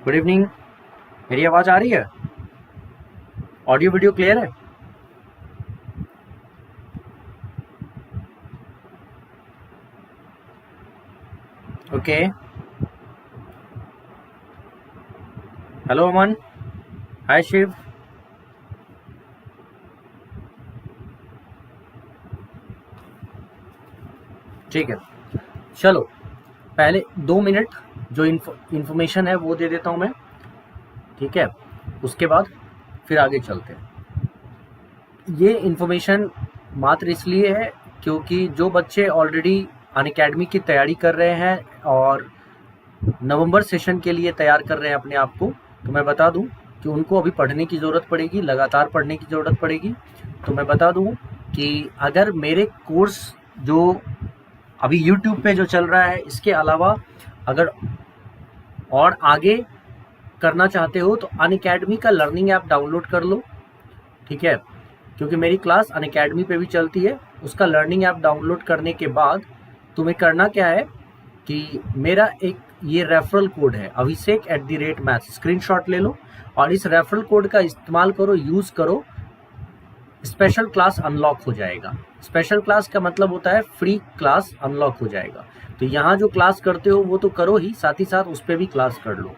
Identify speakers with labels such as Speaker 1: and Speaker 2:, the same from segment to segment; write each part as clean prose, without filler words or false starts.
Speaker 1: Good evening. मेरी आवाज़ आ रही है? ऑडियो वीडियो क्लियर है? ओके। हेलो अमन। हाय शिव। ठीक है, चलो पहले 2 मिनट जो इन्फॉर्मेशन है वो दे देता हूँ मैं, ठीक है? उसके बाद फिर आगे चलते हैं। ये इन्फॉर्मेशन मात्र इसलिए है क्योंकि जो बच्चे ऑलरेडी अनअकैडमी की तैयारी कर रहे हैं और नवंबर सेशन के लिए तैयार कर रहे हैं अपने आप को, तो मैं बता दूं कि उनको अभी पढ़ने की ज़रूरत पड़ेगी, लगातार पढ़ने की ज़रूरत पड़ेगी। तो मैं बता दूं कि अगर मेरे कोर्स जो अभी यूट्यूब पे जो चल रहा है, इसके अलावा अगर और आगे करना चाहते हो तो अनअकैडमी का लर्निंग ऐप डाउनलोड कर लो, ठीक है? क्योंकि मेरी क्लास अनअकैडमी पे भी चलती है। उसका लर्निंग ऐप डाउनलोड करने के बाद तुम्हें करना क्या है कि मेरा एक ये रेफरल कोड है abhishek@maths, स्क्रीनशॉट ले लो और इस रेफरल कोड का इस्तेमाल करो, यूज़ करो। स्पेशल क्लास अनलॉक हो जाएगा। स्पेशल क्लास का मतलब होता है फ्री क्लास अनलॉक हो जाएगा। तो यहाँ जो क्लास करते हो वो तो करो ही, साथ ही साथ उस पर भी क्लास कर लो,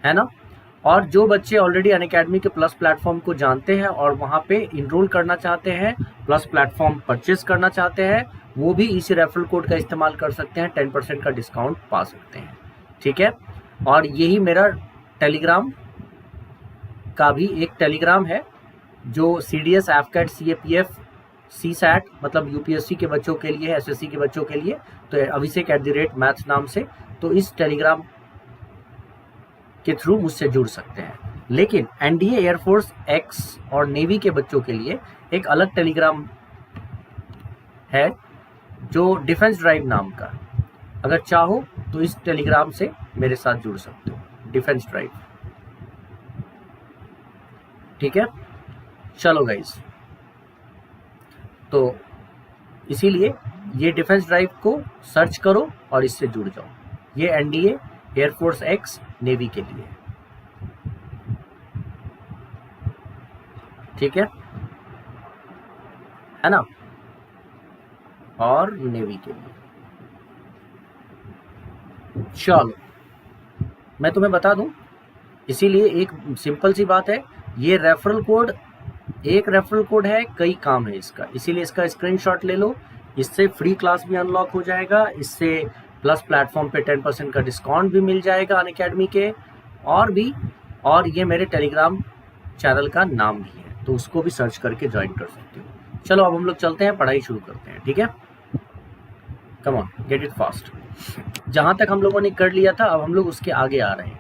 Speaker 1: है ना? और जो बच्चे ऑलरेडी अनअकैडमी के प्लस प्लेटफॉर्म को जानते हैं और वहाँ पे इनरोल करना चाहते हैं, प्लस प्लेटफॉर्म परचेज करना चाहते हैं, वो भी इसी रेफरल कोड का इस्तेमाल कर सकते हैं, 10% का डिस्काउंट पा सकते हैं, ठीक है? और यही मेरा टेलीग्राम का भी एक टेलीग्राम है जो CDS, AFCAT, CAPF, CSAT मतलब UPSC के बच्चों के लिए, SSC के बच्चों के लिए, तो abhishek@maths नाम से। तो इस टेलीग्राम के थ्रू मुझसे जुड़ सकते हैं। लेकिन NDA, एयरफोर्स, एक्स और नेवी के बच्चों के लिए एक अलग टेलीग्राम है जो डिफेंस ड्राइव नाम का। अगर चाहो तो इस टेलीग्राम से मेरे साथ जुड़ सकते हो, डिफेंस ड्राइव, ठीक है? चलो गाइस, तो इसीलिए ये डिफेंस ड्राइव को सर्च करो और इससे जुड़ जाओ। ये NDA, एयरफोर्स, एक्स, नेवी के लिए, ठीक है ना? और नेवी के लिए। चलो मैं तुम्हें बता दूं, इसीलिए एक सिंपल सी बात है, ये रेफरल कोड एक रेफरल कोड है, कई काम है इसका, इसीलिए इसका स्क्रीनशॉट ले लो। इससे फ्री क्लास भी अनलॉक हो जाएगा, इससे प्लस प्लेटफॉर्म पे 10% का डिस्काउंट भी मिल जाएगा अनअकैडमी के, और ये मेरे टेलीग्राम चैनल का नाम भी है, तो उसको भी सर्च करके ज्वाइन कर सकते हो। चलो अब हम लोग चलते हैं, पढ़ाई शुरू करते हैं, ठीक है? Come on, get it fast. जहां तक हम लोगों ने कर लिया था, अब हम लोग उसके आगे आ रहे हैं।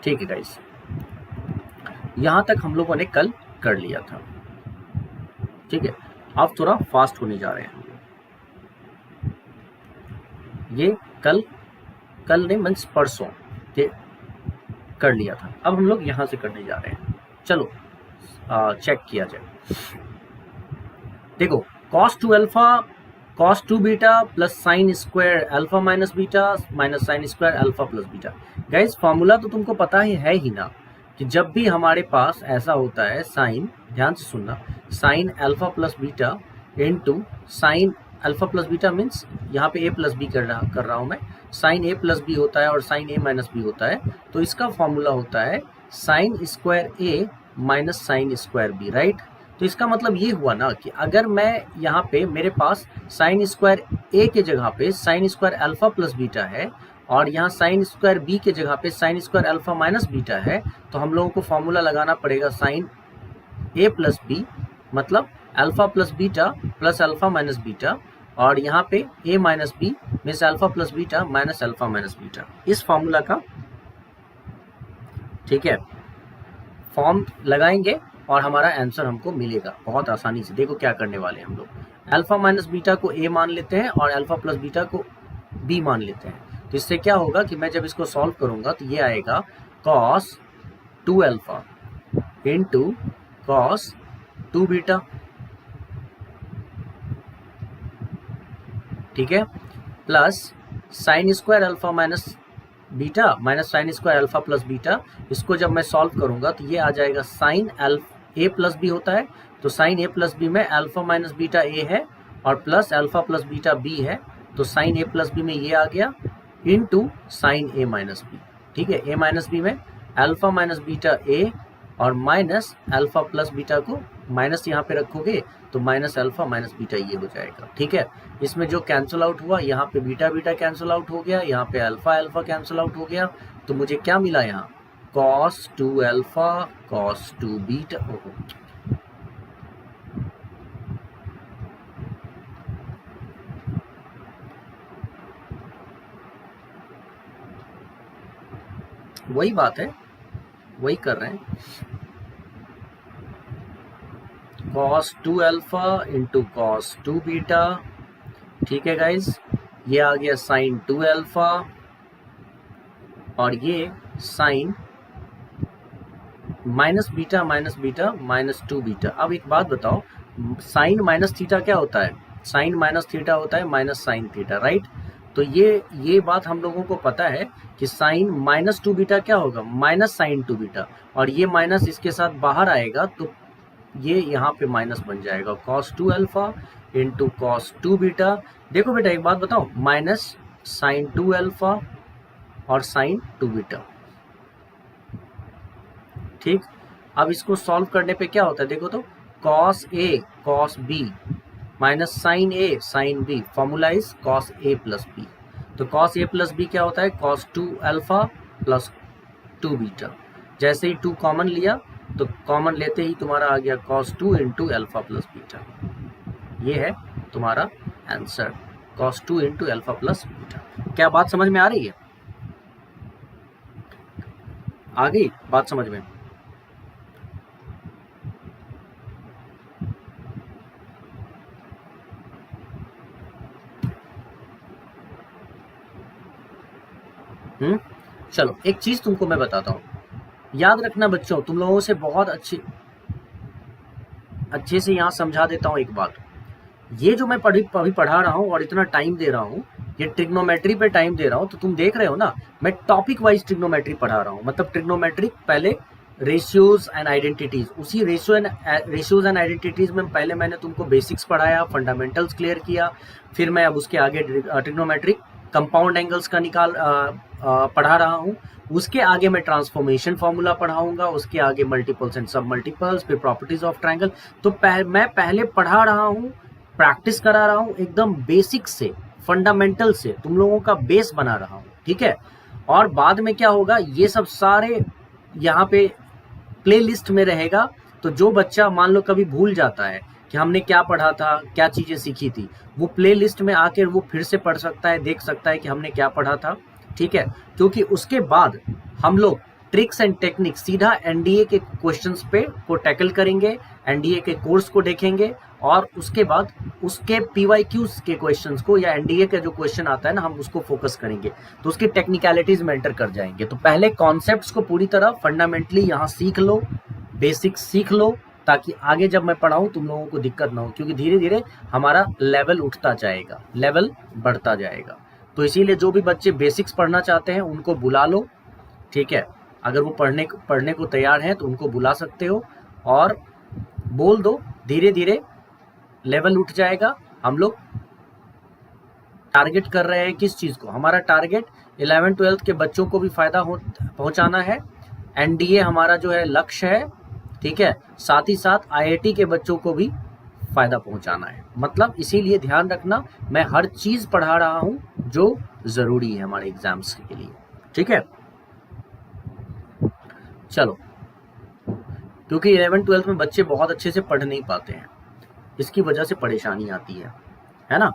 Speaker 1: ठीक है गाइस, यहां तक हम लोगों ने कल कर लिया था, ठीक है? अब थोड़ा फास्ट होने जा रहे हैं। ये कल नहीं, मीन्स परसों ये कर लिया था। अब हम लोग यहां से करने जा रहे हैं। चलो चेक किया जाए। देखो, cos 2 alpha cos 2 beta plus sine square alpha minus beta minus sine square alpha plus beta. Guys formula तो तुमको पता है ही ना, कि जब भी हमारे पास ऐसा होता है साइन, ध्यान से सुनना, sign alpha plus beta into sine alpha plus beta, means यहाँ पे a प्लस बी कर रहा हूँ मैं, साइन a प्लस बी होता है और साइन a माइनस बी होता है। तो इसका फॉर्मूला होता है sine square a minus sine square B, right? तो इसका मतलब ये हुआ ना कि अगर मैं यहाँ पे मेरे पास साइन स्क्वायर a के जगह पे sine square alpha plus beta है और यहाँ साइन स्क्वायर b के जगह पे sine square alpha minus beta है, तो हम लोगों को फॉर्मूला लगाना पड़ेगा साइन a प्लस बी मतलब alpha plus beta plus alpha minus beta, और यहाँ पे a minus B means alpha plus beta minus alpha minus beta, इस फॉर्मूला का, ठीक है, फॉर्म लगाएंगे और हमारा आंसर हमको मिलेगा बहुत आसानी से। देखो क्या करने वाले हैं हम लोग, अल्फा माइनस बीटा को a मान लेते हैं और अल्फा प्लस बीटा को b मान लेते हैं। तो इससे क्या होगा कि मैं जब इसको सॉल्व करूंगा तो ये आएगा cos 2 alpha into cos 2 beta, ठीक है, plus sine square alpha minus beta minus sine square alpha plus beta. इसको जब मैं सॉल्व करूंगा तो ये आ जाएगा साइन ए प्लस बी होता है, तो साइन ए प्लस बी में अल्फा माइनस बीटा ए है और plus alpha plus beta B है, तो साइन ए प्लस बी में ये आ गया इनटू साइन ए माइनस बी। ठीक है, ए माइनस बी में अल्फा माइनस बीटा ए और माइनस अल्फा प्लस बीटा को माइनस यहाँ पे रखोगे तो माइनस अल्फा माइनस बीटा ये हो जाएगा। ठीक है, इसमें जो कैंसिल आउट हुआ यहाँ पे बीटा बीटा कैंसिल आउट हो गया, यहाँ पे अल्फा अल्फा कैंसिल आउट हो गया, तो मुझे क्या मिला यहाँ कॉस 2 अल्फा कॉस 2 बीटा। वही बात है, वही कर रहे हैं, cos 2 alpha into cos 2 beta. ठीक है गाइज, ये आ गया साइन 2 अल्फा और ये sine minus beta minus 2 beta. अब एक बात बताओ, साइन माइनस थीटा क्या होता है? साइन माइनस थीटा होता है माइनस साइन थीटा, राइट? तो ये बात हम लोगों को पता है कि साइन माइनस 2 बीटा क्या होगा, माइनस साइन 2 बीटा, और ये माइनस इसके साथ बाहर आएगा तो ये यहाँ पे माइनस बन जाएगा cos 2 alpha into cos 2 beta. देखो बेटा एक बात बताओ, माइनस साइन 2 अल्फा और साइन 2 बीटा। ठीक, अब इसको सॉल्व करने पे क्या होता है देखो तो, cos A cos B minus sine A sine B, formula is cos A plus B। तो cos A प्लस B क्या होता है, cos 2 अल्फा प्लस 2 बीटा। जैसे ही 2 कॉमन लिया तो कॉमन लेते ही तुम्हारा आ गया cos 2 into alpha plus beta. ये है तुम्हारा answer, cos 2 into alpha plus beta. क्या बात समझ में आ रही है? आ गई बात समझ में? चलो एक चीज तुमको मैं बताता हूँ, याद रखना बच्चों, तुम लोगों से बहुत अच्छे से यहाँ समझा देता हूँ एक बात। ये जो मैं अभी पढ़ा रहा हूँ और इतना टाइम दे रहा हूँ, ये ट्रिग्नोमेट्री पे टाइम दे रहा हूँ, तो तुम देख रहे हो ना मैं टॉपिक वाइज ट्रिग्नोमेट्री पढ़ा रहा हूँ। मतलब ट्रिग्नोमेट्री पहले रेशियोज एंड आइडेंटिटीज, उसी रेशियोज एंड आइडेंटिटीज में पहले मैंने तुमको बेसिक्स पढ़ाया, फंडामेंटल्स क्लियर किया, फिर मैं अब उसके आगे ट्रिग्नोमेट्रिक कंपाउंड एंगल्स का पढ़ा रहा हूँ, उसके आगे मैं ट्रांसफॉर्मेशन फॉर्मूला पढ़ाऊंगा, उसके आगे मल्टीपल्स एंड सब मल्टीपल्स, फिर प्रॉपर्टीज ऑफ ट्रायंगल। तो मैं पहले पढ़ा रहा हूँ, प्रैक्टिस करा रहा हूँ, एकदम बेसिक से फंडामेंटल से तुम लोगों का बेस बना रहा हूँ। ठीक है, और बाद में क्या होगा, ये सब सारे यहाँ पे प्ले लिस्ट में रहेगा। तो जो बच्चा मान लो कभी भूल जाता है कि हमने क्या पढ़ा था, क्या चीजें सीखी थी, वो प्ले लिस्ट में आकर वो फिर से पढ़ सकता है, देख सकता है कि हमने क्या पढ़ा था। ठीक है, क्योंकि उसके बाद हम लोग ट्रिक्स एंड टेक्निक सीधा एनडीए के क्वेश्चंस पे को टैकल करेंगे, एनडीए के कोर्स को देखेंगे, और उसके बाद उसके पीवाईक्यूज के क्वेश्चंस को या एनडीए का जो क्वेश्चन आता है ना, हम उसको फोकस करेंगे, तो उसकी टेक्निकलिटीज में एंटर कर जाएंगे। तो पहले कॉन्सेप्ट्स को पूरी तरह फंडामेंटली यहाँ सीख लो, बेसिक्स सीख लो, ताकि आगे जब मैं पढ़ाऊँ तुम लोगों को दिक्कत ना हो, क्योंकि धीरे धीरे हमारा लेवल उठता जाएगा, लेवल बढ़ता जाएगा। तो इसीलिए जो भी बच्चे बेसिक्स पढ़ना चाहते हैं उनको बुला लो। ठीक है, अगर वो पढ़ने को तैयार हैं तो उनको बुला सकते हो और बोल दो, धीरे धीरे लेवल उठ जाएगा। हम लोग टारगेट कर रहे हैं किस चीज़ को, हमारा टारगेट 11th-12th के बच्चों को भी फायदा पहुंचाना है, एनडीए हमारा जो है लक्ष्य है। ठीक है, साथ ही साथ आईआईटी के बच्चों को भी फायदा पहुंचाना है। मतलब इसीलिए ध्यान रखना, मैं हर चीज पढ़ा रहा हूं जो जरूरी है हमारे एग्जाम्स के लिए। ठीक है, चलो, क्योंकि 11th-12th में बच्चे बहुत अच्छे से पढ़ नहीं पाते हैं, इसकी वजह से परेशानी आती है ना,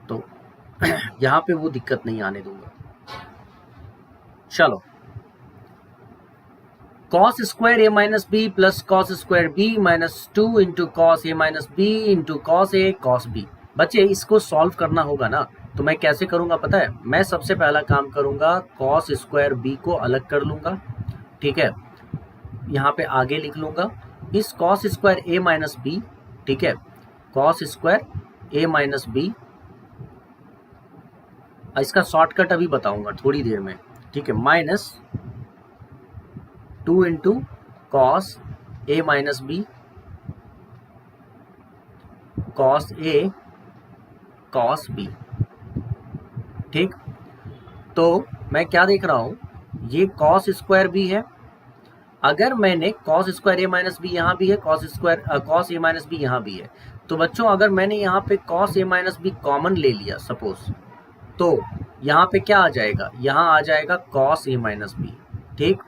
Speaker 1: तो यहाँ पे वो दिक्कत नहीं आने दूंगा। चलो, cos square a minus B plus cos square b minus 2 into cos a minus b into cos a cos b। बच्चे इसको सॉल्व करना होगा ना, तो मैं कैसे करूंगा पता है? मैं सबसे पहला काम करूंगा, cos स्क्वायर b को अलग कर लूंगा। ठीक है, यहाँ पे आगे लिख लूंगा इस cos square a minus b। ठीक है, cos square a minus b इसका शॉर्टकट अभी बताऊंगा थोड़ी देर में, ठीक है। -2 into cos A minus B, cos A cos B, ठीक। तो मैं क्या देख रहा हूं, ये कॉस स्क्वायर बी है। अगर मैंने cos square A minus B यहाँ भी है, कॉस ए माइनस बी यहाँ भी है, तो बच्चों अगर मैंने यहाँ पे cos A minus B common ले लिया सपोज, तो यहाँ पे क्या आ जाएगा, यहाँ आ जाएगा कॉस ए माइनस बी, ठीक।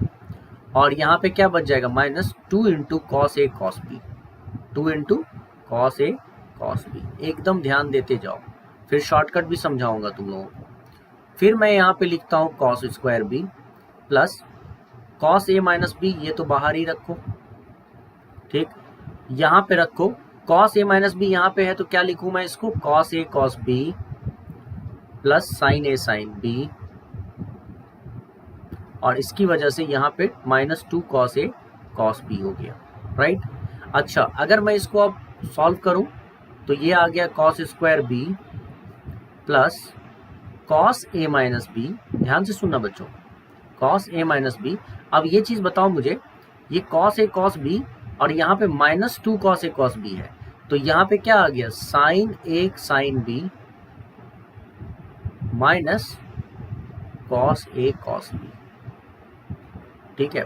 Speaker 1: और यहाँ पे क्या बच जाएगा, -2 into cos A cos B, 2 into cos A cos B. एकदम ध्यान देते जाओ, फिर शॉर्टकट भी समझाऊंगा तुम लोगों को। फिर मैं यहाँ पे लिखता हूँ cos square B plus cos A minus B, ये तो बाहर ही रखो, ठीक। यहाँ पे रखो कॉस ए माइनस बी, यहाँ पे है तो क्या लिखूं मैं इसको, cos A cos B plus sign A sine B, और इसकी वजह से यहाँ पे -2 कॉस ए कॉस बी हो गया, राइट। अच्छा, अगर मैं इसको अब सॉल्व करूं तो ये आ गया cos square B plus cos A minus B, ध्यान से सुनना बच्चों, कॉस ए माइनस बी। अब ये चीज बताओ मुझे, ये कॉस ए कॉस बी और यहाँ पे -2 कॉस ए कॉस बी है, तो यहाँ पे क्या आ गया, sign A sine B minus cos A cos B, ठीक है।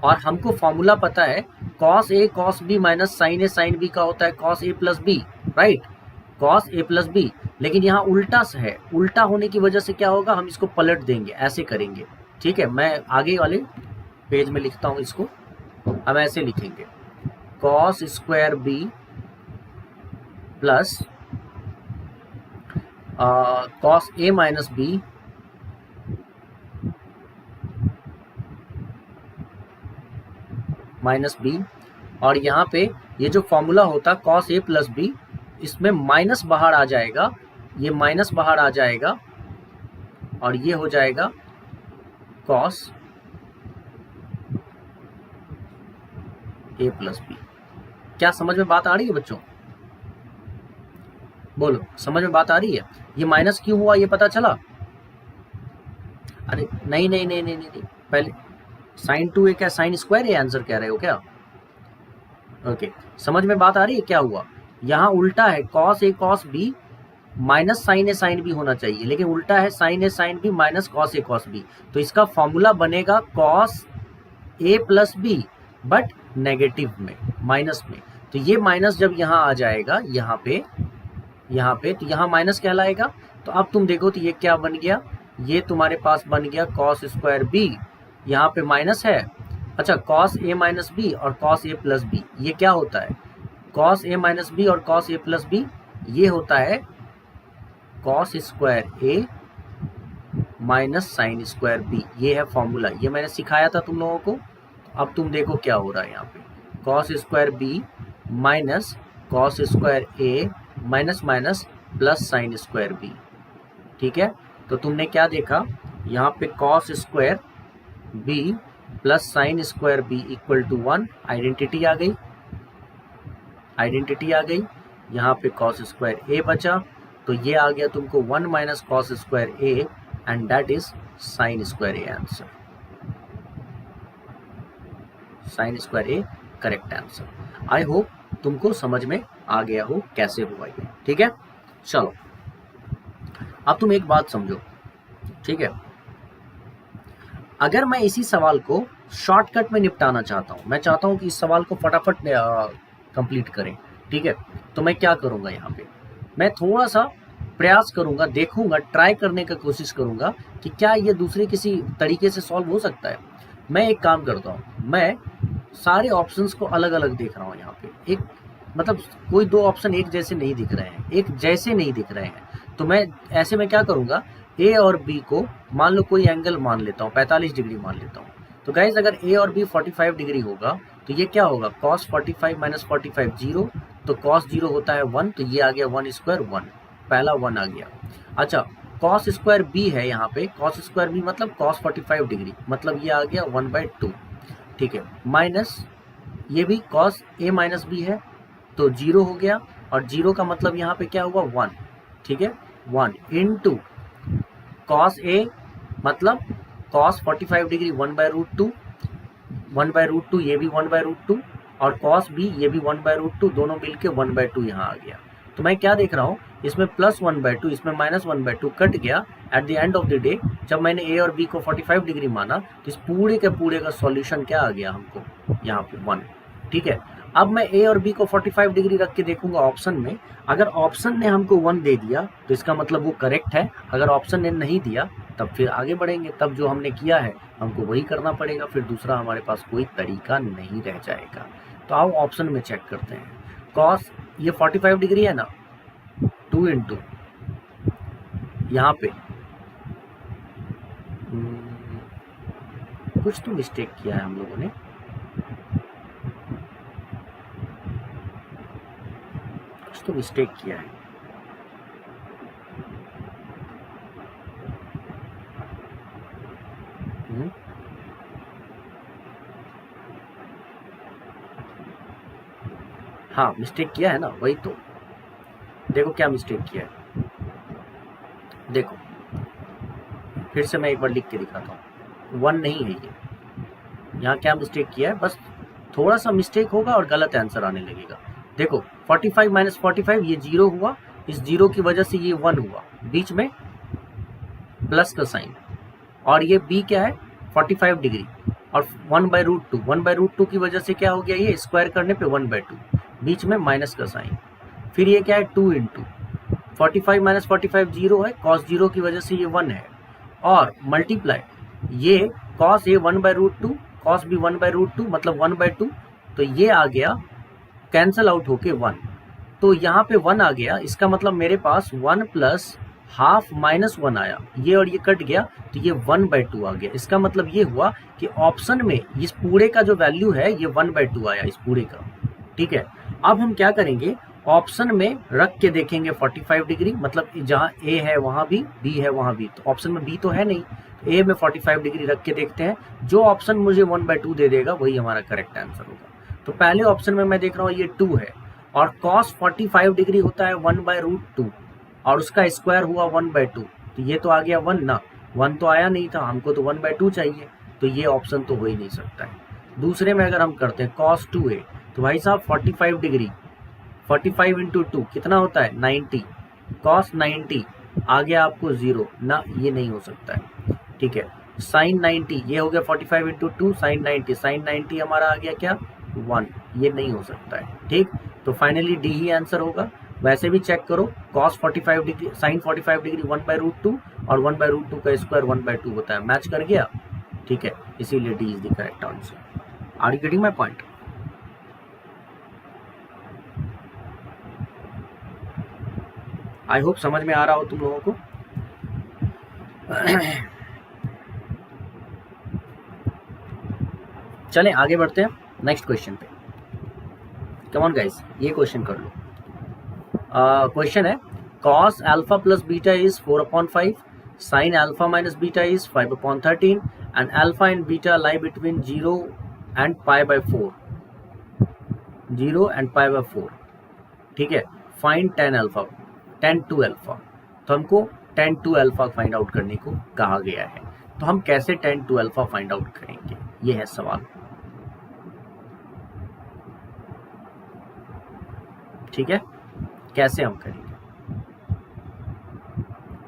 Speaker 1: और हमको फॉर्मूला पता है, cos A cos B minus sine A sine B का होता है cos A plus B, right, cos A plus B. लेकिन यहाँ उल्टा है, उल्टा होने की वजह से क्या होगा, हम इसको पलट देंगे, ऐसे करेंगे, ठीक है। मैं आगे वाले पेज में लिखता हूं इसको, हम ऐसे लिखेंगे cos square B plus cos A minus B minus B, और यहाँ पे ये जो फॉर्मूला होता कॉस ए प्लस बी, इसमें माइनस बाहर आ जाएगा, ये माइनस बाहर आ जाएगा और ये हो जाएगा कॉस ए प्लस बी। क्या समझ में बात आ रही है बच्चों, बोलो समझ में बात आ रही है। ये माइनस क्यों हुआ ये पता चला, अरे नहीं नहीं नहीं नहीं नहीं, पहले साइन 2 ए क्या साइन स्क्वायर ए आंसर कह रहे हो क्या, ओके। समझ में बात आ रही है क्या हुआ, यहाँ उल्टा है, cos A cos B minus sine A sine B होना चाहिए, लेकिन उल्टा है sine A sine B minus cos A cos B. तो इसका फॉर्मूला बनेगा cos A plus B but negative में, माइनस में। तो ये माइनस जब यहाँ आ जाएगा यहाँ पे तो यहाँ माइनस कहलाएगा। तो अब तुम देखो तो ये क्या बन गया, ये तुम्हारे पास बन गया कॉस स्क्वायर बी, यहाँ पे माइनस है, अच्छा कॉस ए माइनस बी और कॉस ए प्लस बी, ये क्या होता है, कॉस ए माइनस बी और कॉस ए प्लस बी, ये होता है cos square A minus sine square B, ये है फॉर्मूला, ये मैंने सिखाया था तुम लोगों को। अब तुम देखो क्या हो रहा है यहाँ पे, cos square B minus cos square A minus minus plus sine square B, ठीक है। तो तुमने क्या देखा, यहाँ पे cos square B plus sine square B equal to 1, identity आ गई, आइडेंटिटी आ गई। यहाँ पे कॉस स्क्वायर ए बचा, तो ये आ गया तुमको 1 minus cos square A and that is sine square A answer, sine square A correct answer. I hope तुमको समझ में आ गया हो कैसे हुआ ये, ठीक है। चलो अब तुम एक बात समझो, ठीक है। अगर मैं इसी सवाल को शॉर्टकट में निपटाना चाहता हूं, मैं चाहता हूं कि इस सवाल को फटाफट कंप्लीट करें, ठीक है, तो मैं क्या करूंगा, यहाँ पे मैं थोड़ा सा प्रयास करूंगा, देखूंगा, ट्राई करने का कोशिश करूंगा कि क्या ये दूसरे किसी तरीके से सॉल्व हो सकता है। मैं एक काम करता हूँ, मैं सारे ऑप्शंस को अलग अलग देख रहा हूँ यहाँ पे, एक मतलब कोई दो ऑप्शन एक जैसे नहीं दिख रहे हैं, एक जैसे नहीं दिख रहे हैं, तो मैं ऐसे में क्या करूँगा, ए और बी को मान लो कोई एंगल मान लेता हूँ, 45 डिग्री मान लेता हूँ। तो गाइज अगर ए और बी 45 डिग्री होगा तो ये क्या होगा, cos 45 माइनस 45 0, तो cos 0 होता है 1, तो ये आ गया 1 स्क्वायर 1, पहला 1 आ गया। अच्छा cos स्क्वायर बी है यहाँ पे, cos स्क्वायर बी मतलब cos 45 डिग्री, मतलब ये आ गया 1/2, ठीक है, माइनस ये भी cos a माइनस बी है तो 0 हो गया, और 0 का मतलब यहाँ पे क्या हुआ 1, ठीक है, 1 इंटू कॉस ए मतलब कॉस 45 डिग्री 1/√2, 1/√2 ये भी 1/√2 और कॉस बी ये भी 1/√2, दोनों मिलके 1/2 यहाँ आ गया। तो मैं क्या देख रहा हूँ, इसमें +1/2 इसमें -1/2 कट गया। At the end of the day जब मैंने ए और बी को 45 डिग्री माना तो इस पूरे के पूरे का सॉल्यूशन क्या आ गया हमको, यहाँ पे 1। ठीक है, अब मैं ए और बी को 45 डिग्री रख के देखूंगा ऑप्शन में। अगर ऑप्शन ने हमको 1 दे दिया तो इसका मतलब वो करेक्ट है। अगर ऑप्शन ने नहीं दिया तब फिर आगे बढ़ेंगे, तब जो हमने किया है हमको वही करना पड़ेगा, फिर दूसरा हमारे पास कोई तरीका नहीं रह जाएगा। तो आओ ऑप्शन में चेक करते हैं। कॉस ये 45 डिग्री है ना, 2 इंटू यहाँ पे कुछ तो मिस्टेक किया है हम लोगों ने, कुछ तो मिस्टेक किया है। हाँ मिस्टेक किया है ना, वही तो देखो क्या मिस्टेक किया है। देखो फिर से मैं एक बार लिख के दिखाता हूँ, 1 नहीं है ये, यहाँ क्या मिस्टेक किया है, बस थोड़ा सा मिस्टेक होगा और गलत आंसर आने लगेगा। देखो 45 - 45 ये 0 हुआ, इस 0 की वजह से ये 1 हुआ, बीच में प्लस का साइन, और ये b क्या है 45 डिग्री और 1/√2, 1/√2 की वजह से क्या हो गया, ये स्क्वायर करने पे 1/2, बीच में माइनस का साइन। फिर ये क्या है 2 इंटू 45 - 45 0 है, cos 0 की वजह से ये 1 है, और मल्टीप्लाई ये cos a 1/√2, cos b 1/√2 मतलब 1/2, तो ये आ गया कैंसल आउट होके 1। तो यहाँ पे 1 आ गया, इसका मतलब मेरे पास 1 + ½ -1 आया, ये और ये कट गया तो ये 1/2 आ गया। इसका मतलब ये हुआ कि ऑप्शन में इस पूरे का जो वैल्यू है ये 1/2 आया इस पूरे का। ठीक है, अब हम क्या करेंगे, ऑप्शन में रख के देखेंगे 45 डिग्री, मतलब जहाँ ए है वहाँ भी, बी है वहाँ भी, तो ऑप्शन में बी तो है नहीं, तो ए में 45 डिग्री रख के देखते हैं, जो ऑप्शन मुझे 1/2 दे देगा वही हमारा करेक्ट आंसर होगा। तो पहले ऑप्शन में मैं देख रहा हूँ ये 2 है, और cos 45 डिग्री होता है 1/√2 और उसका स्क्वायर हुआ 1/2, तो ये तो आ गया 1 ना, 1 तो आया नहीं था, हमको तो 1/2 चाहिए, तो ये ऑप्शन तो हो ही नहीं सकता है। दूसरे में अगर हम करते हैं cos 2a, तो भाई साहब 45 डिग्री 45 × 2 कितना होता है 90, cos 90 आ गया आपको 0 ना, ये नहीं हो सकता है। ठीक है, sin 90 ये हो गया 45 × 2 sin 90, sin 90 हमारा आ गया क्या 1, ये नहीं हो सकता है। ठीक, तो फाइनली डी ही आंसर होगा। वैसे भी चेक करो, cos 45 डिग्री sin 45 डिग्री 1/√2 और 1/√2 का स्क्वायर 1/2 होता है, मैच कर गया। ठीक है, इसीलिए D is the correct answer. Are you getting my point? I hope समझ में आ रहा हो तुम लोगों को। चलें आगे बढ़ते हैं नेक्स्ट क्वेश्चन पे। कम ऑन गाइस, ये क्वेश्चन कर लो। क्वेश्चन है cos alpha plus beta is 4/5, sin alpha minus beta is 5/13 and alpha and beta lie between 0 and π/4, 0 and π/4। ठीक है, find tan alpha, tan 2 alpha। तो हमको tan 2 alpha फाइंड आउट करने को कहा गया है, तो हम कैसे tan 2 alpha फाइंड आउट करेंगे, ये है सवाल। ठीक है, कैसे हम करेंगे,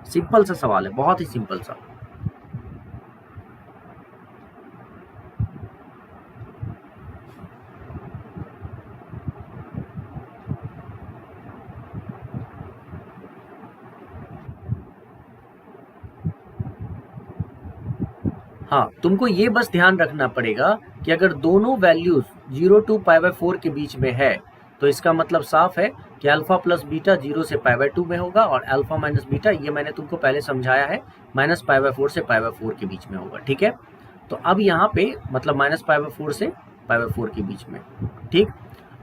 Speaker 1: सिंपल सा सवाल है, बहुत ही सिंपल सा। हाँ, तुमको ये बस ध्यान रखना पड़ेगा कि अगर दोनों वैल्यूज 0 to π/4 के बीच में है तो इसका मतलब साफ है कि अल्फा प्लस बीटा 0 से π/2 में होगा, और अल्फा माइनस बीटा ये मैंने तुमको पहले समझाया है -π/4 से π/4 के बीच में होगा। ठीक है, तो अब यहाँ पे मतलब -π/4 से π/4 के बीच में। ठीक,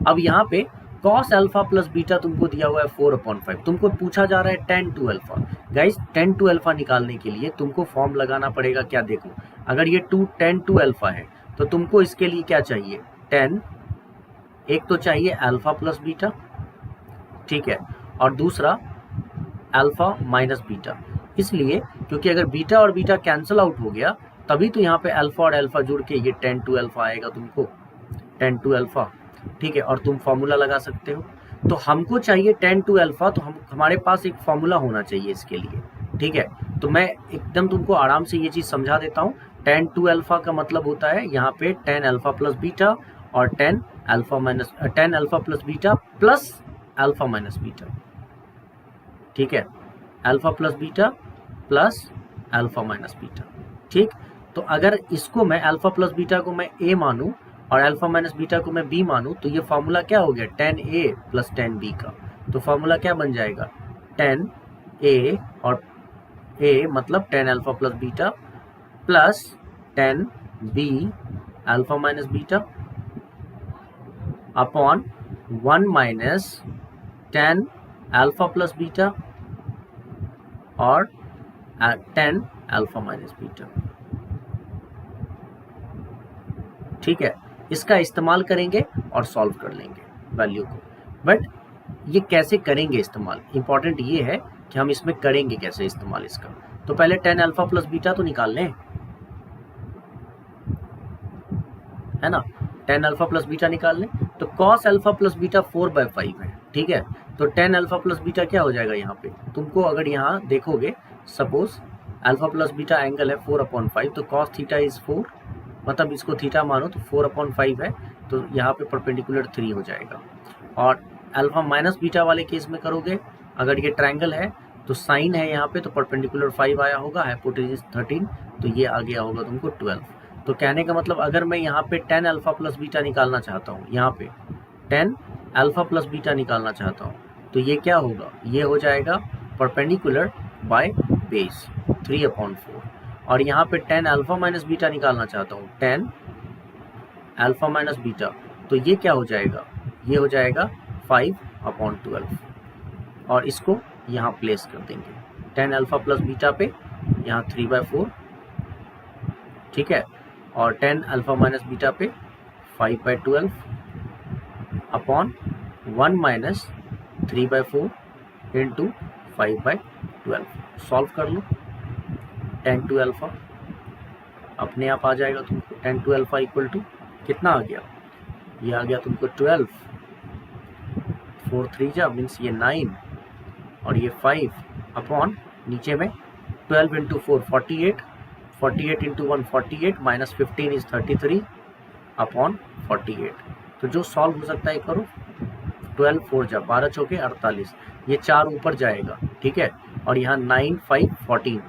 Speaker 1: अब यहाँ पे cos अल्फा प्लस बीटा तुमको दिया हुआ है 4/5, तुमको पूछा जा रहा है tan 2 alpha. Guys tan 2 alpha निकालने के लिए तुमको फॉर्म लगाना पड़ेगा क्या, देखो अगर ये tan 2 अल्फा है तो तुमको इसके लिए क्या चाहिए, tan, एक तो चाहिए अल्फा प्लस बीटा, ठीक है, और दूसरा अल्फा माइनस बीटा। इसलिए क्योंकि अगर बीटा और बीटा कैंसिल आउट हो गया तभी तो यहाँ पे अल्फा और अल्फा जुड़ के ये 10 टू अल्फा आएगा तुमको, 10 टू अल्फा, ठीक है। और तुम फॉर्मूला लगा सकते हो। तो हमको चाहिए 10 टू अल्फा, तो हमारे पास एक फॉर्मूला होना चाहिए इसके लिए, ठीक है। तो मैं एकदम तुमको आराम से ये चीज़ समझा देता हूँ। 10 टू अल्फा का मतलब होता है यहाँ पे 10 अल्फा प्लस बीटा और 10 alpha plus beta plus alpha minus beta, ठीक है। Alpha plus beta plus alpha minus beta, ठीक। तो अगर इसको मैं अल्फा प्लस बीटा को मैं ए मानूं और अल्फा माइनस बीटा को मैं बी मानूं तो ये फॉर्मूला क्या हो गया 10a प्लस 10b का। तो फॉर्मूला क्या बन जाएगा 10a और a मतलब 10 alpha plus beta plus 10b alpha minus beta upon 1 minus 10 alpha plus beta और 10 अल्फा माइनस बीटा, ठीक है। इसका इस्तेमाल करेंगे और सॉल्व कर लेंगे वैल्यू को। बट ये कैसे करेंगे इस्तेमाल, इंपॉर्टेंट ये है कि हम इसमें करेंगे कैसे इस्तेमाल इसका। तो पहले 10 अल्फा प्लस बीटा तो निकाल लें, है ना। 10 अल्फा प्लस बीटा निकाल लें। तो cos अल्फा प्लस बीटा 4/5 है, ठीक है। तो 10 अल्फा प्लस बीटा क्या हो जाएगा यहाँ पे तुमको, अगर यहाँ देखोगे suppose alpha plus beta angle है 4/5, तो cos थीटा इज 4, मतलब इसको थीटा मानो तो 4/5 है, तो यहाँ पे परपेंडिकुलर 3 हो जाएगा। और अल्फा माइनस बीटा वाले केस में करोगे, अगर ये ट्रायंगल है तो साइन है यहाँ पे, तो परपेंडिकुलर 5 आया होगा, हाइपोटेन्यूज 13, तो ये आ गया होगा तुमको 12। तो कहने का मतलब अगर मैं यहाँ पे 10 अल्फा प्लस बीटा निकालना चाहता हूँ, यहाँ पे 10 अल्फा प्लस बीटा निकालना चाहता हूँ, तो ये क्या होगा, ये हो जाएगा परपेंडिकुलर बाय बेस 3/4। और यहाँ पे 10 अल्फा माइनस बीटा निकालना चाहता हूँ, 10 अल्फा माइनस बीटा, तो ये क्या हो जाएगा, ये हो जाएगा 5/12। और इसको यहाँ प्लेस कर देंगे 10 अल्फा प्लस बीटा पे, यहाँ 3/4, ठीक है। और 10 अल्फा माइनस बीटा पे 5/12 अपॉन 1 माइनस 3/4 इंटू 5/12। सॉल्व कर लो 10 टू अल्फा, अपने आप आ जाएगा तुमको 10 टू अल्फा इक्वल टू कितना आ गया, ये आ गया तुमको 12, 4 3 जा मीन्स ये 9 और ये 5 अपॉन नीचे में 12 into 4 48, 48 into 1 48 minus 15 is 33 upon 48। तो जो सॉल्व हो सकता है करो, 12 4 जा 12 चौके 48, ये 4 ऊपर जाएगा, ठीक है। और यहाँ 9 5 14,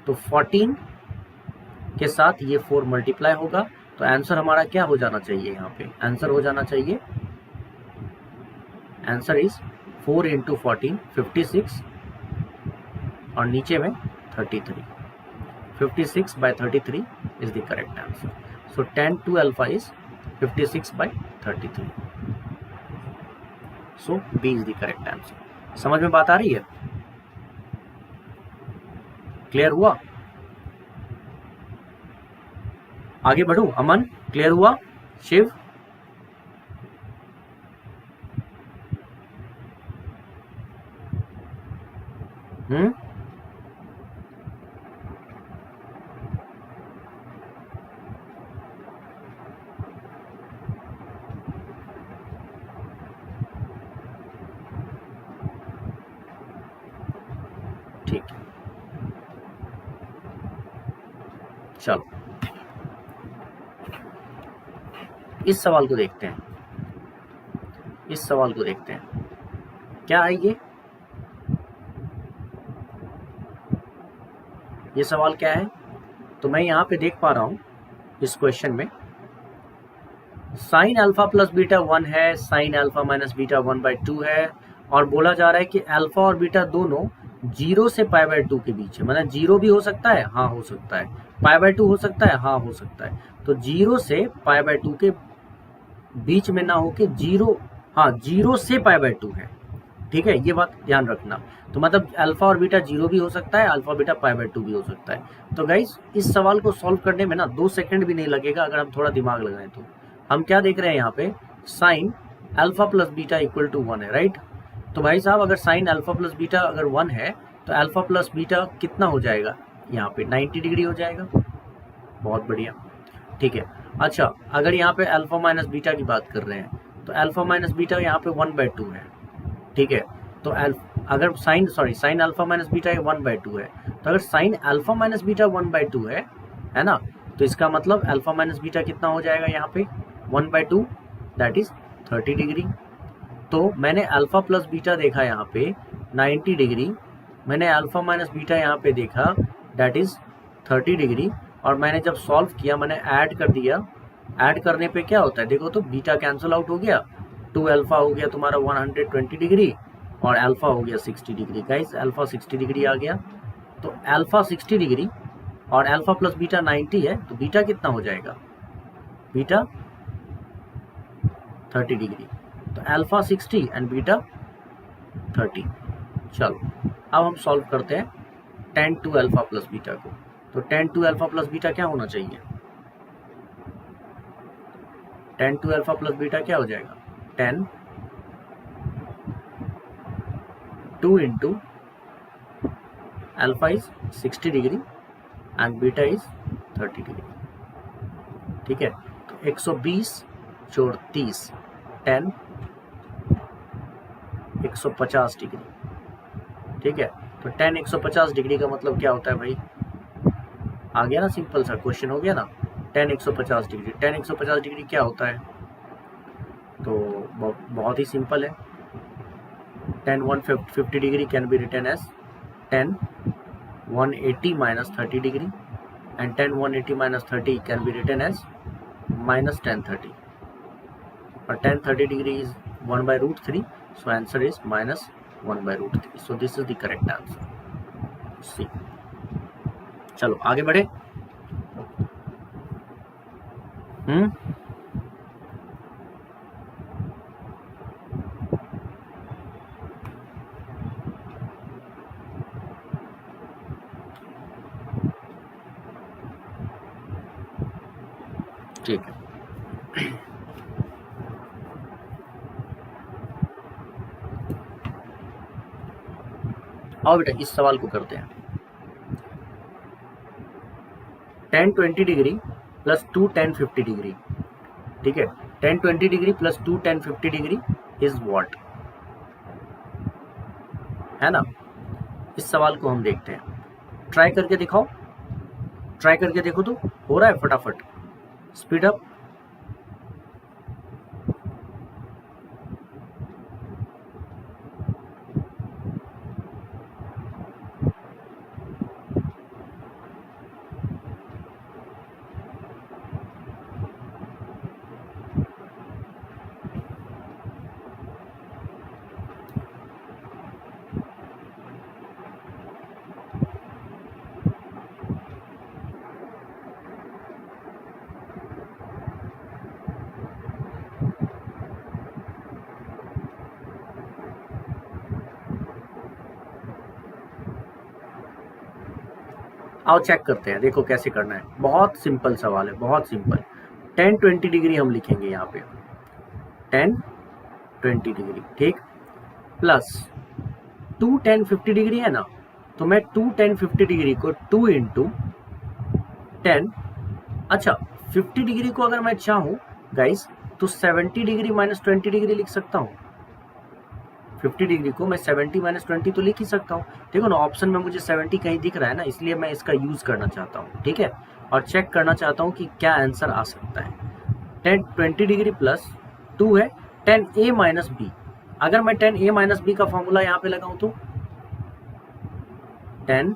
Speaker 1: तो 14 के साथ ये 4 मल्टीप्लाई होगा, तो आंसर हमारा क्या हो जाना चाहिए, यहाँ पे आंसर हो जाना चाहिए, आंसर इज 4 इंटू 14 56 और नीचे में 33, 56/33 is the correct answer. So 10 to alpha is 56/33. So B is the correct answer. समझ में बात आ रही है, क्लियर हुआ, आगे बढ़ू, अमन क्लियर हुआ, शिव ठीक, चलो इस सवाल को देखते हैं, इस सवाल को देखते हैं क्या है ये सवाल क्या है। तो मैं यहाँ पे देख पा रहा हूँ इस क्वेश्चन में साइन अल्फा प्लस बीटा 1 है, साइन अल्फा माइनस बीटा 1/2 है, और बोला जा रहा है कि अल्फा और बीटा दोनों 0 से π/2 के बीच है, मतलब 0 भी हो सकता है, हाँ हो सकता है, π/2 हो सकता है, हाँ हो सकता है। तो 0 से π/2 के बीच में ना होके 0, हाँ 0 से π/2 है, ठीक है, ये बात ध्यान रखना। तो मतलब अल्फा और बीटा 0 भी हो सकता है, अल्फा बीटा π/2 भी हो सकता है। तो गाइस इस सवाल को सॉल्व करने में ना 2 सेकंड भी नहीं लगेगा अगर हम थोड़ा दिमाग लगाएं। तो हम क्या देख रहे हैं यहाँ पे, sine alpha plus beta equal to 1 है, राइट। तो भाई साहब अगर साइन अल्फा प्लस बीटा अगर 1 है तो अल्फा प्लस बीटा कितना हो जाएगा यहाँ पे 90 डिग्री हो जाएगा। बहुत बढ़िया, ठीक है। अच्छा, अगर यहाँ पे अल्फा माइनस बीटा की बात कर रहे हैं तो अल्फा माइनस बीटा यहाँ पे 1/2 है, ठीक है। तो अगर साइन अल्फा माइनस बीटा 1/2 है, तो अगर साइन अल्फा माइनस बीटा 1/2 है ना, तो इसका मतलब अल्फा माइनस बीटा कितना हो जाएगा यहाँ पे 1/2, दैट इज 30 डिग्री। तो मैंने अल्फा प्लस बीटा देखा यहाँ पे 90 डिग्री, मैंने अल्फा माइनस बीटा यहाँ पे देखा दैट इज 30 डिग्री, और मैंने जब सॉल्व किया मैंने ऐड कर दिया। ऐड करने पे क्या होता है देखो तो, बीटा कैंसिल आउट हो गया, 2 अल्फा हो गया तुम्हारा 120 डिग्री और अल्फा हो गया 60 डिग्री। गाइस अल्फा 60 डिग्री आ गया, तो अल्फा 60 डिग्री और अल्फा प्लस बीटा 90 है, तो बीटा कितना हो जाएगा, बीटा 30 डिग्री। तो अल्फा 60 एंड बीटा 30। चलो अब हम सॉल्व करते हैं tan 2 अल्फा प्लस बीटा को। तो tan 2 अल्फा प्लस बीटा क्या होना चाहिए, tan 2 अल्फा प्लस बीटा क्या हो जाएगा, tan 2 into alpha is 60 degree and beta is 30 degree, ठीक है। तो 120 जोड़ 30 tan 150 डिग्री, ठीक है। तो tan 150 डिग्री का मतलब क्या होता है भाई, आ गया ना, सिंपल सा क्वेश्चन हो गया ना। tan 150 डिग्री, tan 150 डिग्री क्या होता है, तो बहुत ही सिंपल है। tan 150 degree can be written as tan 180 minus 30 degree and tan 180 minus 30 can be written as minus tan 30, और tan 30 degree is 1/√3, so answer is minus 1/√3, so this is the correct answer C। चलो आगे बढ़े। ठीक है, आओ बेटा इस सवाल को करते हैं। tan 20 degree plus 2 tan 50 degree, ठीक है। tan 20 degree plus 2 tan 50 degree is what, है ना। इस सवाल को हम देखते हैं, ट्राई करके दिखाओ, ट्राई करके देखो तो हो रहा है, फटाफट स्पीड अप। आओ चेक करते हैं, देखो कैसे करना है। बहुत सिंपल सवाल है, बहुत सिंपल। tan 20 डिग्री हम लिखेंगे यहाँ पे, tan 20 डिग्री, ठीक, प्लस 2 tan 50 डिग्री है ना, तो मैं 2 tan 50 डिग्री को 2 इंटू 10, अच्छा 50 डिग्री को अगर मैं चाहूँ गाइस तो 70 डिग्री माइनस 20 डिग्री लिख सकता हूँ। 50 डिग्री को मैं 70 माइनस 20 तो लिख ही सकता हूँ। देखो ना ऑप्शन में मुझे 70 कहीं दिख रहा है ना, इसलिए मैं इसका यूज करना चाहता हूँ, ठीक है। और चेक करना चाहता हूँ कि क्या आंसर आ सकता है। tan 20 डिग्री प्लस 2 है tan a माइनस बी। अगर मैं tan a माइनस बी का फॉर्मूला यहाँ पे लगाऊं तो tan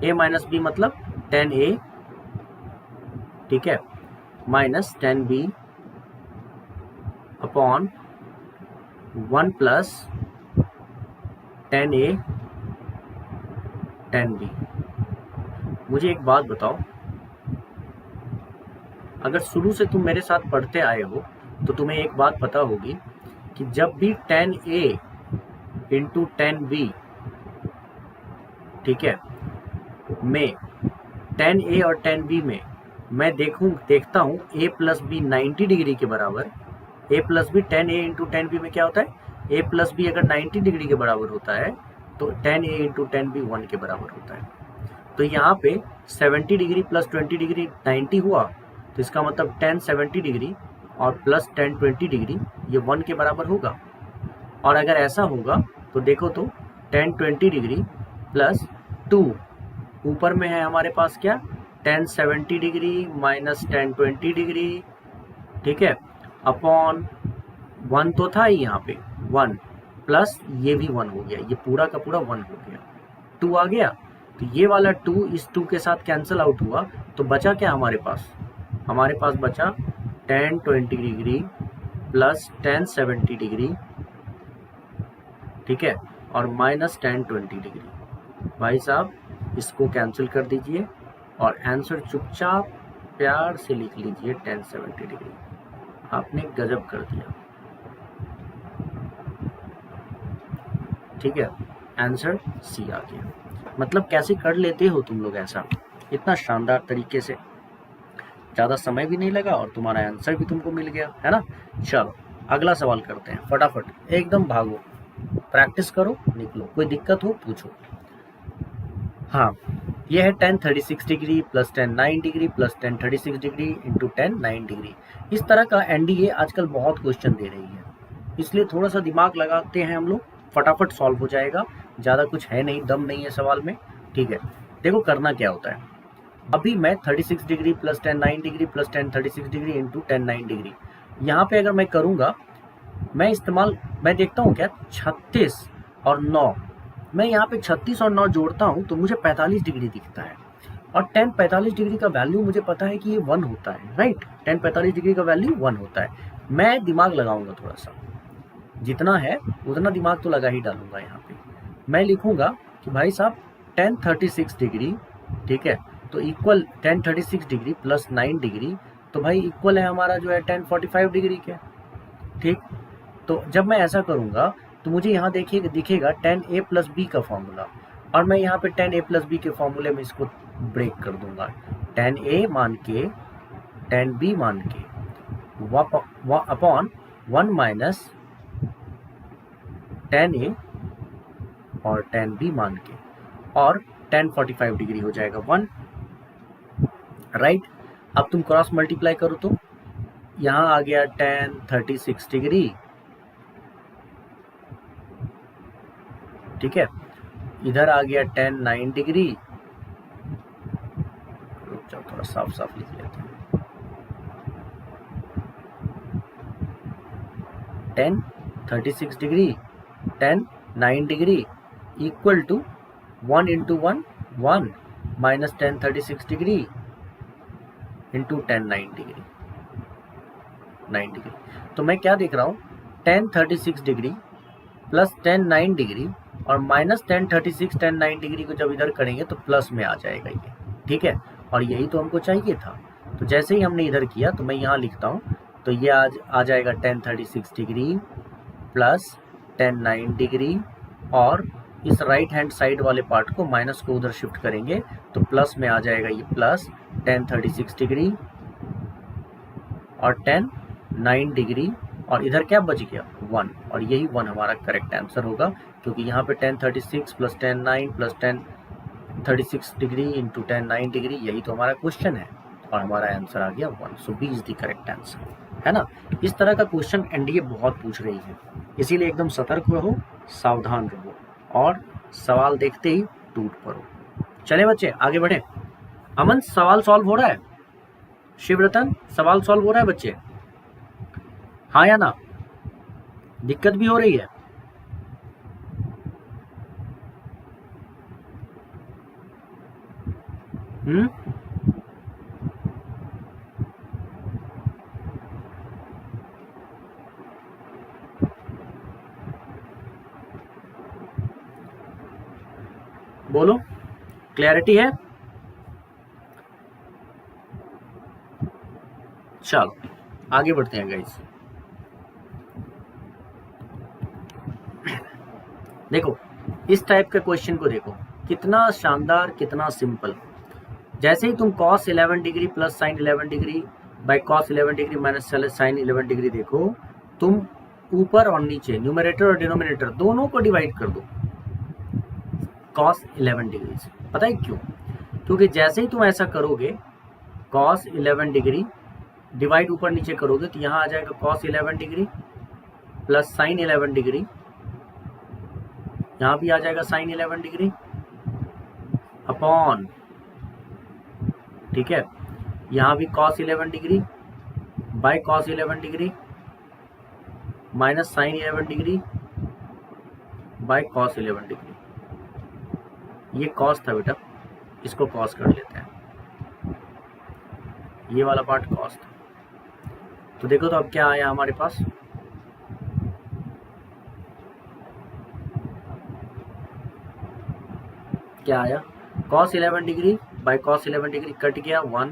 Speaker 1: a माइनस बी मतलब tan a, ठीक है, minus tan b upon 1 plus tan a tan b। मुझे एक बात बताओ, अगर शुरू से तुम मेरे साथ पढ़ते आए हो तो तुम्हें एक बात पता होगी कि जब भी tan a into tan b, ठीक है, में tan a और tan b में मैं देखता हूँ a प्लस बी 90 डिग्री के बराबर। a plus B tan a into tan b में क्या होता है, a प्लस बी अगर 90 डिग्री के बराबर होता है तो tan A into tan B 1 के बराबर होता है। तो यहाँ पे 70 डिग्री प्लस 20 डिग्री 90 हुआ, तो इसका मतलब tan 70 डिग्री और प्लस tan 20 डिग्री ये 1 के बराबर होगा। और अगर ऐसा होगा तो देखो तो tan 20 डिग्री प्लस 2 ऊपर में है हमारे पास क्या, tan 70 degree minus tan 20 degree, ठीक है, अपॉन 1 तो था ही यहाँ पे 1 प्लस ये भी 1 हो गया, ये पूरा का पूरा 1 हो गया, 2 आ गया। तो ये वाला 2 इस 2 के साथ कैंसिल आउट हुआ, तो बचा क्या हमारे पास, हमारे पास बचा tan 20 degree plus tan 70 degree, ठीक है, और माइनस tan 20 डिग्री। भाई साहब इसको कैंसिल कर दीजिए और आंसर चुपचाप प्यार से लिख लीजिए tan 70 डिग्री। आपने गजब कर दिया, ठीक है, आंसर सी आ गया। मतलब कैसे कर लेते हो तुम लोग ऐसा, इतना शानदार तरीके से, ज़्यादा समय भी नहीं लगा और तुम्हारा आंसर भी तुमको मिल गया, है ना। चलो अगला सवाल करते हैं, फटाफट एकदम भागो, प्रैक्टिस करो, निकलो, कोई दिक्कत हो पूछो। हाँ, ये है tan 36 degree plus tan 9 degree plus tan 36 degree into tan 9 degree. इस तरह का एनडीए आजकल बहुत क्वेश्चन दे रही है, इसलिए थोड़ा सा दिमाग लगाते हैं हम लोग, फटाफट सॉल्व हो जाएगा, ज़्यादा कुछ है नहीं, दम नहीं है सवाल में, ठीक है। देखो करना क्या होता है, अभी मैं 36 degree plus tan 9 degree plus tan 36 degree into tan 9 degree यहाँ पे अगर मैं करूँगा, मैं देखता हूँ क्या 36 और 9, मैं यहाँ पे 36 और 9 जोड़ता हूँ तो मुझे 45 डिग्री दिखता है, और tan 45 डिग्री का वैल्यू मुझे पता है कि ये 1 होता है, राइट, tan 45 डिग्री का वैल्यू 1 होता है। मैं दिमाग लगाऊंगा थोड़ा सा, जितना है उतना दिमाग तो लगा ही डालूंगा। यहाँ पे मैं लिखूंगा कि भाई साहब tan 36 डिग्री, ठीक है, तो equal tan 36 degree plus 9 degree, तो भाई इक्वल है हमारा जो है tan 45 डिग्री के, ठीक। तो जब मैं ऐसा करूँगा तो मुझे यहाँ देखिए दिखेगा tan a प्लस बी का फॉर्मूला, और मैं यहाँ पे tan a प्लस बी के फॉर्मूले में इसको ब्रेक कर दूंगा, tan a मान के tan b मान के अपॉन 1 माइनस tan a और tan b मान के, और tan 45 डिग्री हो जाएगा 1, राइट। अब तुम क्रॉस मल्टीप्लाई करो तो यहाँ आ गया tan 36 डिग्री, ठीक है, इधर आ गया tan 9 डिग्री, चलो थोड़ा साफ साफ लिख लेते हैं, tan 36 degree tan 9 degree equal to 1 into 1 1 minus tan 36 degree into tan 9 degree 9 degree. तो मैं क्या देख रहा हूँ, tan 36 degree plus tan 9 degree और माइनस tan 36 tan 9 डिग्री को जब इधर करेंगे तो प्लस में आ जाएगा ये, ठीक है, और यही तो हमको चाहिए था। तो जैसे ही हमने इधर किया तो मैं यहाँ लिखता हूँ, तो ये आज आ जाएगा tan 36 degree plus tan 9 degree, और इस राइट हैंड साइड वाले पार्ट को माइनस को उधर शिफ्ट करेंगे तो प्लस में आ जाएगा ये प्लस tan 36 डिग्री और tan 9 डिग्री, और इधर क्या बच गया 1, और यही 1 हमारा करेक्ट आंसर होगा, क्योंकि यहाँ पे tan 36 plus tan 9 plus tan 36 degree into tan 9 degree, यही तो हमारा क्वेश्चन है, और हमारा आंसर आ गया 1। So B is the correct answer, है ना। इस तरह का क्वेश्चन एनडीए बहुत पूछ रही है, इसीलिए एकदम सतर्क रहो, सावधान रहो, और सवाल देखते ही टूट पड़ो। चले बच्चे आगे बढ़े। अमन सवाल सॉल्व हो रहा है, शिवरतन सवाल सॉल्व हो रहा है बच्चे, हाँ या ना, दिक्कत भी हो रही है? बोलो, क्लैरिटी है? चलो आगे बढ़ते हैं गाइस। देखो इस टाइप के क्वेश्चन को देखो, कितना शानदार, कितना सिंपल। जैसे ही तुम cos 11 degree plus sin 11 degree by cos 11 degree minus sin 11 degree देखो, तुम ऊपर और नीचे न्यूमरेटर और डिनोमिनेटर दोनों को डिवाइड कर दो, cos 11 डिग्री से। पता है क्यों? क्योंकि जैसे ही तुम ऐसा करोगे cos 11 डिग्री डिवाइड ऊपर नीचे करोगे तो यहाँ आ जाएगा cos 11 degree plus sin 11 degree, यहाँ भी आ जाएगा sin 11 डिग्री अपॉन, ठीक है, यहाँ भी cos 11 degree by cos 11 degree minus sin 11 degree by cos 11 degree. ये cos था बेटा, इसको cos कर लेते हैं, ये वाला पार्ट cos था। तो देखो तो अब क्या आया हमारे पास, क्या आया, cos 11 degree by cos 11 degree cut गया 1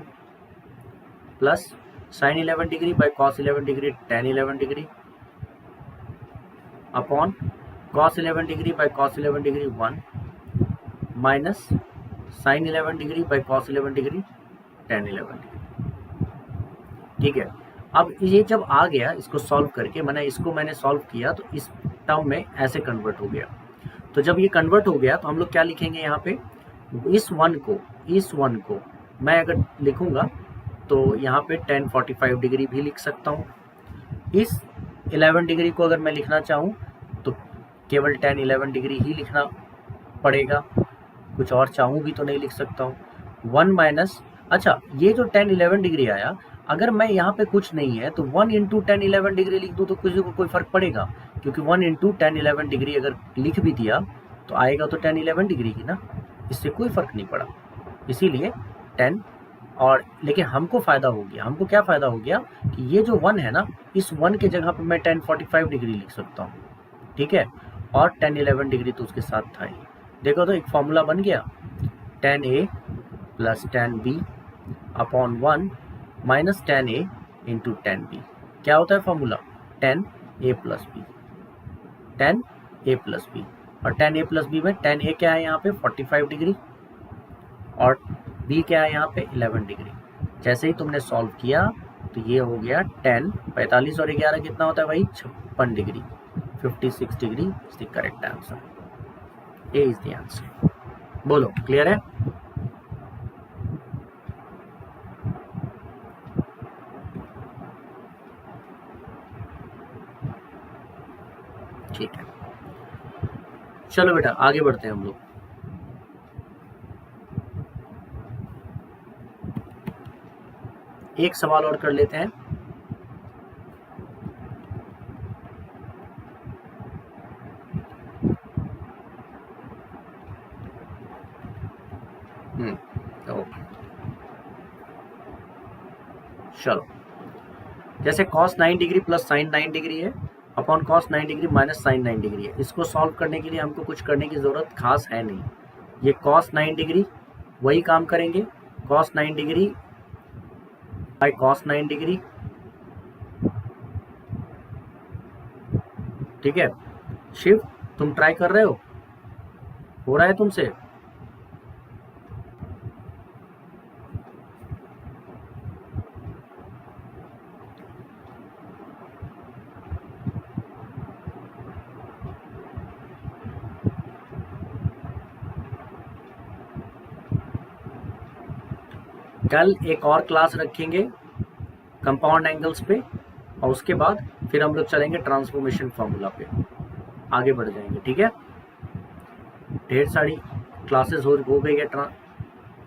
Speaker 1: plus sin 11 degree by cos 11 degree tan 11 degree upon cos 11 degree by cos 11 degree 1 minus sin 11 degree by cos 11 degree tan 11 degree. ठीक है, अब ये जब आ गया इसको सॉल्व करके, मैंने सॉल्व किया तो इस टर्म में ऐसे कन्वर्ट हो गया। तो जब ये कन्वर्ट हो गया तो हम लोग क्या लिखेंगे यहाँ पे, इस वन को मैं अगर लिखूंगा तो यहाँ पे tan 45 डिग्री भी लिख सकता हूँ। इस 11 डिग्री को अगर मैं लिखना चाहूँ तो केवल tan 11 डिग्री ही लिखना पड़ेगा, कुछ और चाहूँ भी तो नहीं लिख सकता हूँ। 1 माइनस, अच्छा ये जो tan 11 डिग्री आया, अगर मैं यहाँ पे कुछ नहीं है तो 1 इंटू tan 11 डिग्री लिख दूँ तो किसी को कोई फर्क पड़ेगा, क्योंकि 1 इंटू tan 11 डिग्री अगर लिख भी दिया तो आएगा तो tan 11 डिग्री ही ना, इससे कोई फर्क नहीं पड़ा। इसीलिए 10, और लेकिन हमको फ़ायदा हो गया, हमको क्या फ़ायदा हो गया कि ये जो 1 है ना, इस 1 के जगह पे मैं tan 45 डिग्री लिख सकता हूँ, ठीक है, और tan 11 डिग्री तो उसके साथ था ही। देखो तो एक फॉर्मूला बन गया, tan A plus tan B upon 1 minus tan A into tan B। क्या होता है formula, tan A plus B, tan A plus B, और tan A प्लस B में tan A क्या है यहाँ पे 45 डिग्री और B क्या है यहाँ पे 11 डिग्री। जैसे ही तुमने सॉल्व किया तो ये हो गया tan 45 और 11 कितना होता है भाई 56 degree, 56 degree is the correct answer, A is the answer. बोलो क्लियर है? ठीक है, चलो बेटा आगे बढ़ते हैं हम लोग। एक सवाल और कर लेते हैं। ओके, चलो, जैसे cos 9 degree plus sin 9 degree है upon cos 9 degree minus sin 9 degree है। इसको सॉल्व करने के लिए हमको कुछ करने की ज़रूरत खास है नहीं। ये cos 9 डिग्री वही काम करेंगे, cos 9 degree by cos 9 degree, ठीक है। शिव तुम ट्राई कर रहे हो रहा है तुमसे? कल एक और क्लास रखेंगे कंपाउंड एंगल्स पे, और उसके बाद फिर हम लोग चलेंगे ट्रांसफॉर्मेशन फार्मूला पे, आगे बढ़ जाएंगे, ठीक है। ढेर सारी क्लासेस हो गई है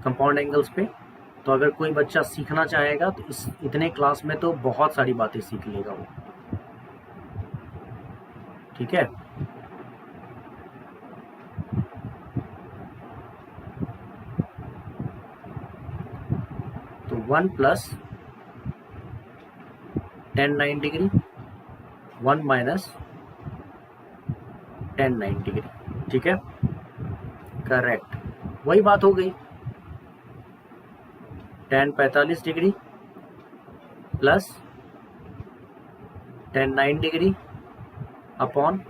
Speaker 1: कंपाउंड एंगल्स पे, तो अगर कोई बच्चा सीखना चाहेगा तो इतने क्लास में तो बहुत सारी बातें सीख लेगा वो, ठीक है। तो 1 plus tan 9 degree 1 minus tan 9 degree, ठीक है, करेक्ट, वही बात हो गई। tan 45 degree plus tan 9 degree upon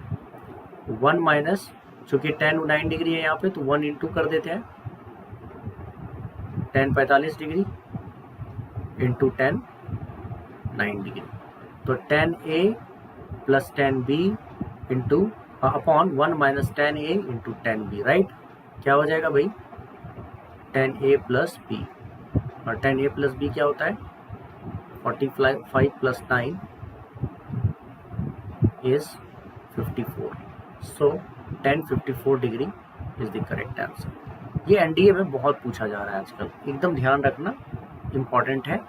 Speaker 1: 1 minus, चूंकि tan 9 डिग्री है यहाँ पे तो 1 इंटू कर देते हैं, tan 45 degree into tan 9 degree, तो tan A plus tan B into upon 1 minus tan A into tan B, right. क्या हो जाएगा भाई, 10a प्लस बी, और 10a प्लस बी क्या होता है, 45 plus 9 is 54, so 1054 degree is the correct answer. ये एनडीए में बहुत पूछा जा रहा है आजकल, एकदम ध्यान रखना, इम्पॉर्टेंट है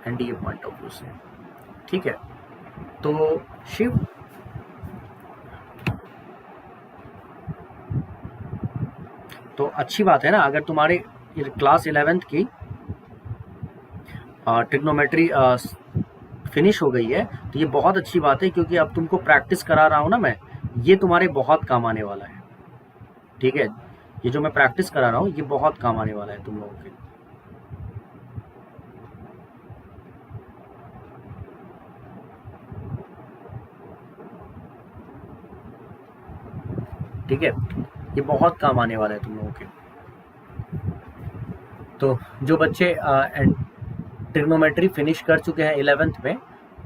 Speaker 1: एनडीए पॉइंट ऑफ व्यू से, ठीक है। तो शिव, तो अच्छी बात है ना, अगर तुम्हारे क्लास 11th की ट्रिग्नोमेट्री फिनिश हो गई है तो ये बहुत अच्छी बात है, क्योंकि अब तुमको प्रैक्टिस करा रहा हूँ ना मैं, ये तुम्हारे बहुत काम आने वाला है, ठीक है। ये जो मैं प्रैक्टिस करा रहा हूँ ये बहुत काम आने वाला है तुम लोगों के। ठीक है, ये बहुत काम आने वाला है तुम लोगों के। तो जो बच्चे ट्रिग्नोमेट्री फिनिश कर चुके हैं 11th में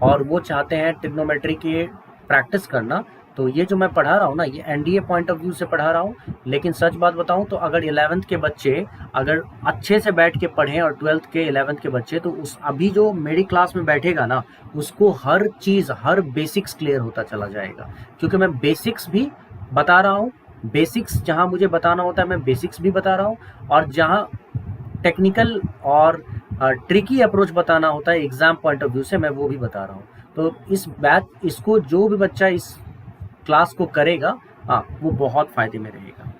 Speaker 1: और वो चाहते हैं ट्रिग्नोमेट्री की प्रैक्टिस करना, तो ये जो मैं पढ़ा रहा हूँ ना, ये एनडीए पॉइंट ऑफ व्यू से पढ़ा रहा हूँ। लेकिन सच बात बताऊँ तो अगर 11th के बच्चे अगर अच्छे से बैठ के पढ़ें, और 12th के 11th के बच्चे, तो उस अभी जो मेरी क्लास में बैठेगा ना, उसको हर चीज़, हर बेसिक्स क्लियर होता चला जाएगा, क्योंकि मैं बेसिक्स भी बता रहा हूँ। बेसिक्स जहाँ मुझे बताना होता है मैं बेसिक्स भी बता रहा हूँ, और जहाँ टेक्निकल और ट्रिकी अप्रोच बताना होता है एग्जाम पॉइंट ऑफ व्यू से, मैं वो भी बता रहा हूँ। तो इसको जो भी बच्चा इस क्लास को करेगा, हाँ, वो बहुत फ़ायदे में रहेगा,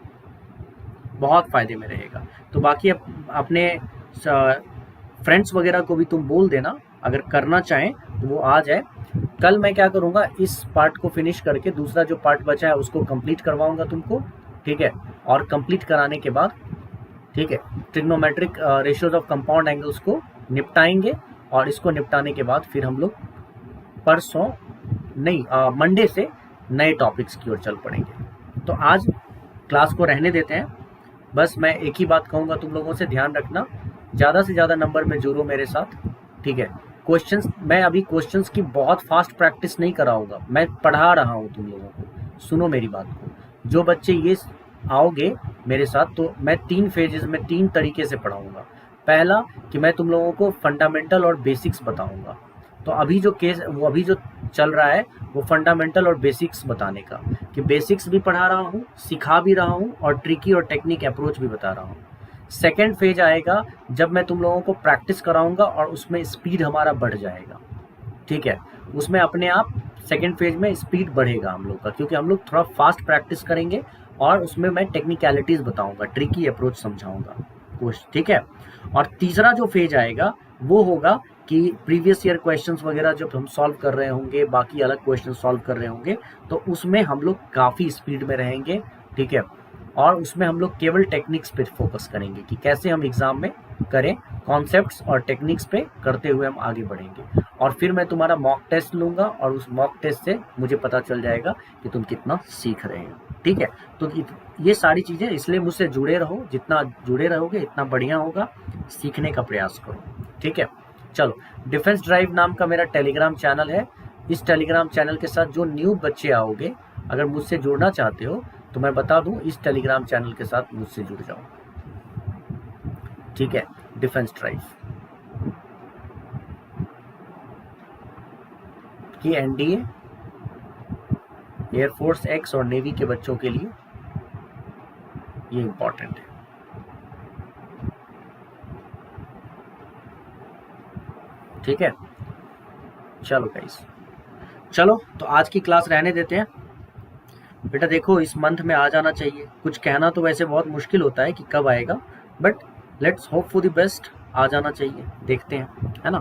Speaker 1: बहुत फ़ायदे में रहेगा। तो बाकी अपने फ्रेंड्स वगैरह को भी तुम बोल देना, अगर करना चाहें तो वो आ जाए। कल मैं क्या करूँगा, इस पार्ट को फिनिश करके दूसरा जो पार्ट बचा है उसको कंप्लीट करवाऊँगा तुमको, ठीक है। और कंप्लीट कराने के बाद, ठीक है, trigonometric ratios of compound angles को निपटाएंगे, और इसको निपटाने के बाद फिर हम लोग परसों नहीं मंडे से नए टॉपिक्स की ओर चल पड़ेंगे। तो आज क्लास को रहने देते हैं। बस मैं एक ही बात कहूँगा तुम लोगों से, ध्यान रखना, ज़्यादा से ज़्यादा नंबर में जुड़ो मेरे साथ, ठीक है। क्वेश्चंस, मैं अभी क्वेश्चंस की बहुत फास्ट प्रैक्टिस नहीं कराऊंगा, मैं पढ़ा रहा हूँ तुम लोगों को, सुनो मेरी बात को। जो बच्चे ये आओगे मेरे साथ, तो मैं 3 फेजेस में 3 तरीके से पढ़ाऊंगा। पहला कि मैं तुम लोगों को फंडामेंटल और बेसिक्स बताऊंगा। तो अभी जो केस, वो अभी जो चल रहा है वो फंडामेंटल और बेसिक्स बताने का, कि बेसिक्स भी पढ़ा रहा हूँ, सिखा भी रहा हूँ, और ट्रिकी और टेक्निक अप्रोच भी बता रहा हूँ। सेकेंड फेज आएगा जब मैं तुम लोगों को प्रैक्टिस कराऊंगा और उसमें स्पीड हमारा बढ़ जाएगा, ठीक है। उसमें अपने आप सेकेंड फेज में स्पीड बढ़ेगा हम लोग का, क्योंकि हम लोग थोड़ा फास्ट प्रैक्टिस करेंगे, और उसमें मैं टेक्निकलिटीज़ बताऊंगा, ट्रिकी अप्रोच समझाऊंगा, ठीक है। और तीसरा जो फेज आएगा वो होगा कि प्रीवियस ईयर क्वेश्चंस वगैरह जब हम सॉल्व कर रहे होंगे, बाकी अलग क्वेश्चन सॉल्व कर रहे होंगे, तो उसमें हम लोग काफ़ी स्पीड में रहेंगे, ठीक है। और उसमें हम लोग केवल टेक्निक्स पे फोकस करेंगे कि कैसे हम एग्ज़ाम में करें, कॉन्सेप्ट्स और टेक्निक्स पे करते हुए हम आगे बढ़ेंगे। और फिर मैं तुम्हारा मॉक टेस्ट लूँगा, और उस मॉक टेस्ट से मुझे पता चल जाएगा कि तुम कितना सीख रहे हो, ठीक है। तो ये सारी चीज़ें, इसलिए मुझसे जुड़े रहो, जितना जुड़े रहोगे इतना बढ़िया होगा, सीखने का प्रयास करो, ठीक है। चलो, डिफेंस ड्राइव नाम का मेरा टेलीग्राम चैनल है। इस टेलीग्राम चैनल के साथ जो न्यू बच्चे आओगे, अगर मुझसे जुड़ना चाहते हो तो मैं बता दूं, इस टेलीग्राम चैनल के साथ मुझसे जुड़ जाओ, ठीक है। डिफेंस ड्राइव की एनडीए, एयरफोर्स एक्स और नेवी के बच्चों के लिए ये इंपॉर्टेंट है, ठीक है। चलो गाइस, चलो तो आज की क्लास रहने देते हैं। बेटा देखो, इस मंथ में आ जाना चाहिए। कुछ कहना तो वैसे बहुत मुश्किल होता है कि कब आएगा, but let's hope for the best, आ जाना चाहिए, देखते हैं, है ना।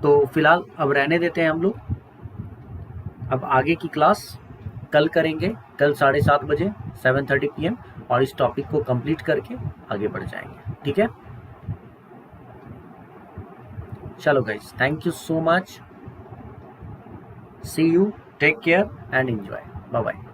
Speaker 1: तो फिलहाल अब रहने देते हैं हम लोग। अब आगे की क्लास कल करेंगे, कल 7:30 बजे 7:30 PM, और इस टॉपिक को कंप्लीट करके आगे बढ़ जाएंगे, ठीक है। चलो guys, thank you so much, see you, take care and enjoy, bye bye.